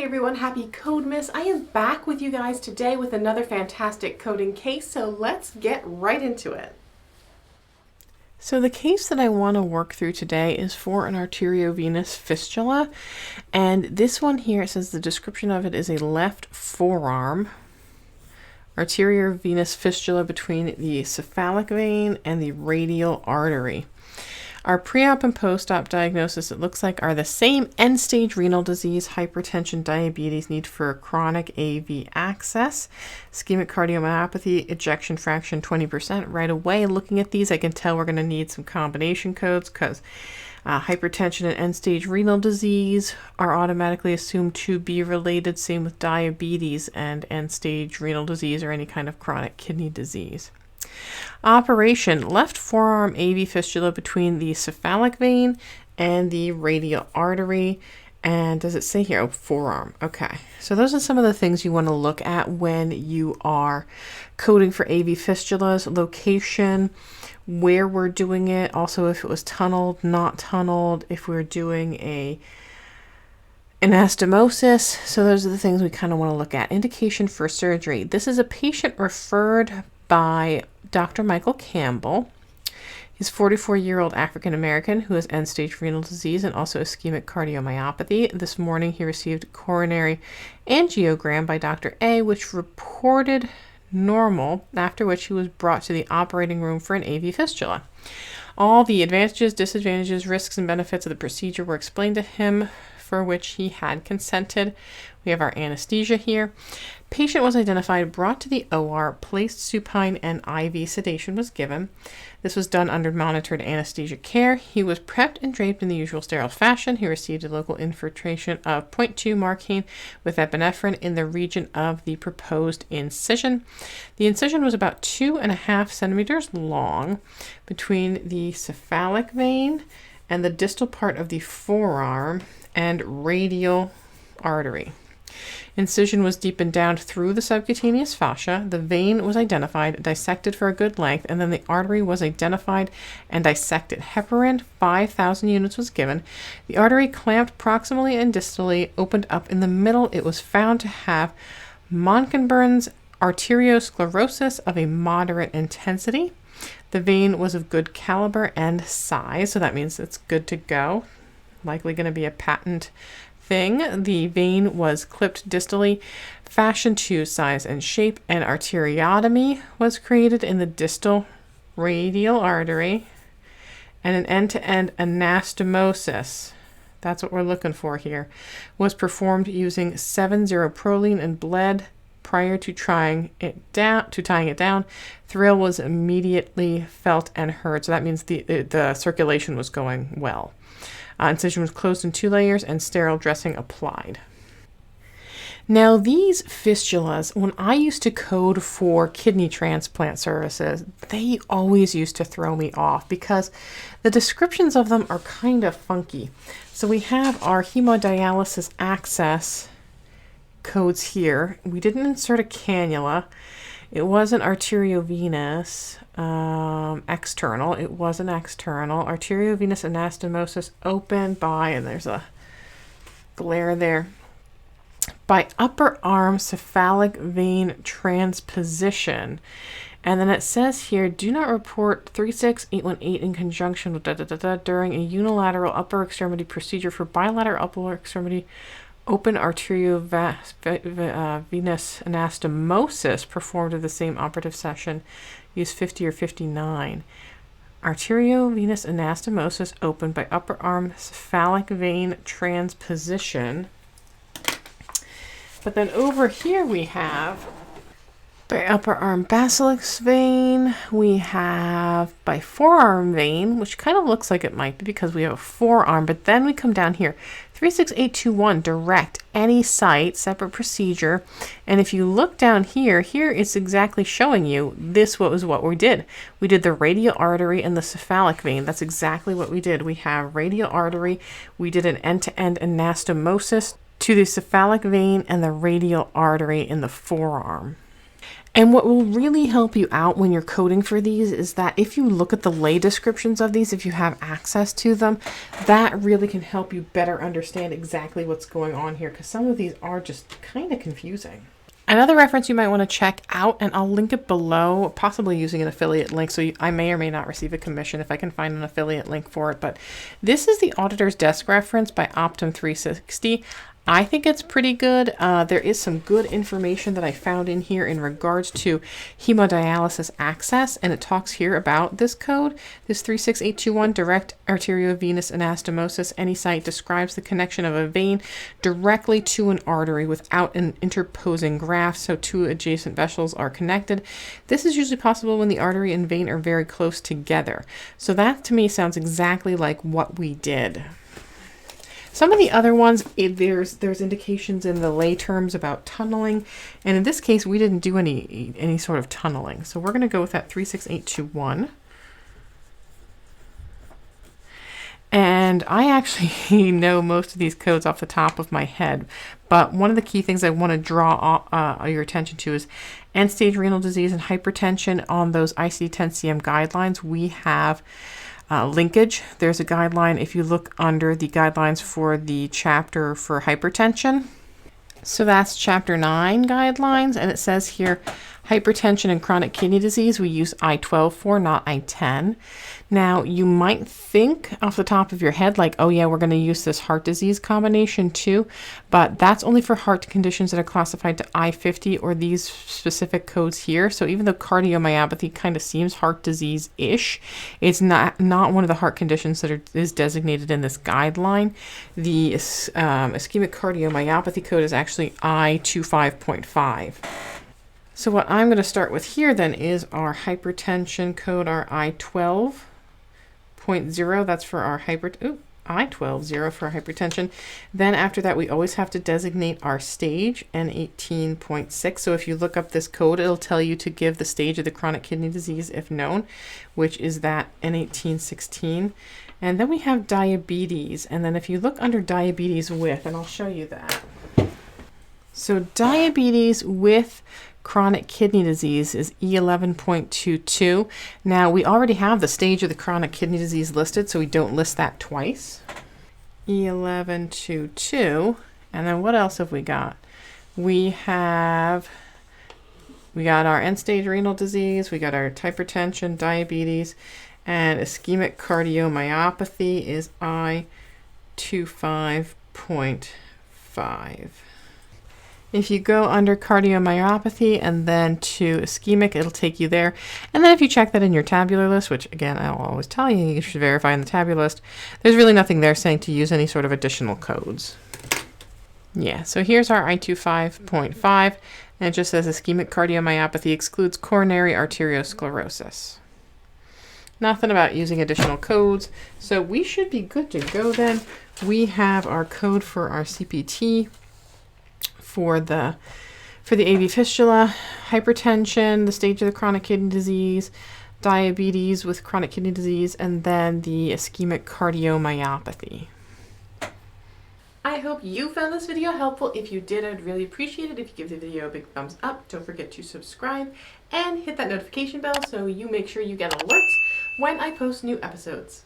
Hey everyone, happy Codemas. I am back with you guys today with another fantastic coding case, so let's get right into it. So the case that I want to work through today is for an arteriovenous fistula, and this one here, it says the description of it is a left forearm arteriovenous fistula between the cephalic vein and the radial artery. Our pre-op and post-op diagnosis, it looks like, are the same: end-stage renal disease, hypertension, diabetes, need for chronic AV access, ischemic cardiomyopathy, ejection fraction 20%. Right away, looking at these, I can tell we're going to need some combination codes because hypertension and end-stage renal disease are automatically assumed to be related. Same with diabetes and end-stage renal disease or any kind of chronic kidney disease. Operation: left forearm AV fistula between the cephalic vein and the radial artery. And does it say here? Oh, forearm. Okay. So those are some of the things you want to look at when you are coding for AV fistulas: location, where we're doing it, also if it was tunneled, not tunneled, if we're doing a anastomosis. So those are the things we kind of want to look at. Indication for surgery: this is a patient referred by Dr. Michael Campbell. He's a 44-year-old African American who has end-stage renal disease and also ischemic cardiomyopathy. This morning he received coronary angiogram by Dr. A, which reported normal, after which he was brought to the operating room for an AV fistula. All the advantages, disadvantages, risks, and benefits of the procedure were explained to him, for which he had consented. We have our anesthesia here. Patient was identified, brought to the OR, placed supine, and IV sedation was given. This was done under monitored anesthesia care. He was prepped and draped in the usual sterile fashion. He received a local infiltration of 0.2 marcaine with epinephrine in the region of the proposed incision. The incision was about 2.5 centimeters long between the cephalic vein and the distal part of the forearm and radial artery. Incision was deepened down through the subcutaneous fascia. The vein was identified, dissected for a good length, and then the artery was identified and dissected. Heparin, 5,000 units, was given. The artery clamped proximally and distally, opened up in the middle. It was found to have Monkenburn's arteriosclerosis of a moderate intensity. The vein was of good caliber and size, so that means it's good to go. Likely going to be a patent thing. The vein was clipped distally, fashioned to size and shape. An arteriotomy was created in the distal radial artery, and an end-to-end anastomosis, that's what we're looking for here, was performed using 7-0-proline and bled. Prior to tying it down, thrill was immediately felt and heard. So that means the circulation was going well. Incision was closed in 2 layers and sterile dressing applied. Now these fistulas, when I used to code for kidney transplant services, they always used to throw me off because the descriptions of them are kind of funky. So we have our hemodialysis access codes here. We didn't insert a cannula. It wasn't arteriovenous external. It was an external. Arteriovenous anastomosis open by, and there's a glare there, by upper arm cephalic vein transposition. And then it says here, do not report 36818 in conjunction with during a unilateral upper extremity procedure for bilateral upper extremity open arteriovenous anastomosis performed at the same operative session. Use 50 or 59. Arteriovenous anastomosis open by upper arm cephalic vein transposition. But then over here we have by upper arm basilex vein, we have by forearm vein, which kind of looks like it might be because we have a forearm, but then we come down here, 36821, direct, any site, separate procedure. And if you look down here, it's exactly showing you this was what we did. We did the radial artery and the cephalic vein. That's exactly what we did. We have radial artery. We did an end-to-end anastomosis to the cephalic vein and the radial artery in the forearm. And what will really help you out when you're coding for these is that if you look at the lay descriptions of these, if you have access to them, that really can help you better understand exactly what's going on here, because some of these are just kind of confusing. Another reference you might want to check out, and I'll link it below, possibly using an affiliate link, so I may or may not receive a commission if I can find an affiliate link for it, but this is the Auditor's Desk reference by Optum 360. I think it's pretty good. There is some good information that I found in here in regards to hemodialysis access, and it talks here about this code, this 36821, direct arteriovenous anastomosis. Any site describes the connection of a vein directly to an artery without an interposing graft, so two adjacent vessels are connected. This is usually possible when the artery and vein are very close together. So that to me sounds exactly like what we did. Some of the other ones, there's indications in the lay terms about tunneling, and in this case, we didn't do any sort of tunneling. So we're going to go with that 36821. And I actually know most of these codes off the top of my head, but one of the key things I want to draw your attention to is end-stage renal disease and hypertension. On those ICD-10-CM guidelines, we have linkage. There's a guideline if you look under the guidelines for the chapter for hypertension. So that's chapter 9 guidelines, and it says here hypertension and chronic kidney disease we use I-12 for, not I-10. Now you might think off the top of your head like, oh yeah, we're going to use this heart disease combination too, but that's only for heart conditions that are classified to I-50 or these specific codes here. So even though cardiomyopathy kind of seems heart disease-ish, it's not one of the heart conditions that is designated in this guideline. The ischemic cardiomyopathy code is actually I-25.5. So what I'm going to start with here then is our hypertension code, our I-12.0. That's for our I-12.0 for hypertension. Then after that, we always have to designate our stage, N18.6. So if you look up this code, it'll tell you to give the stage of the chronic kidney disease if known, which is that N1816. And then we have diabetes. And then if you look under diabetes with, and I'll show you that. So diabetes with chronic kidney disease is E11.22. Now we already have the stage of the chronic kidney disease listed, so we don't list that twice. E11.22. And then what else have we got? We got our end-stage renal disease, we got our hypertension, diabetes, and ischemic cardiomyopathy is I-25.5. If you go under cardiomyopathy and then to ischemic, it'll take you there. And then if you check that in your tabular list, which again, I'll always tell you, you should verify in the tabular list, there's really nothing there saying to use any sort of additional codes. Yeah, so here's our I-25.5, and it just says ischemic cardiomyopathy excludes coronary arteriosclerosis. Nothing about using additional codes, so we should be good to go then. We have our code for our CPT, for the AV fistula, hypertension, the stage of the chronic kidney disease, diabetes with chronic kidney disease, and then the ischemic cardiomyopathy. I hope you found this video helpful. If you did, I'd really appreciate it if you give the video a big thumbs up. Don't forget to subscribe and hit that notification bell so you make sure you get alerts when I post new episodes.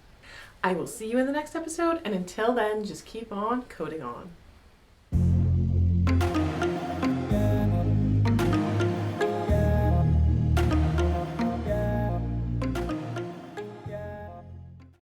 I will see you in the next episode, and until then, just keep on coding on.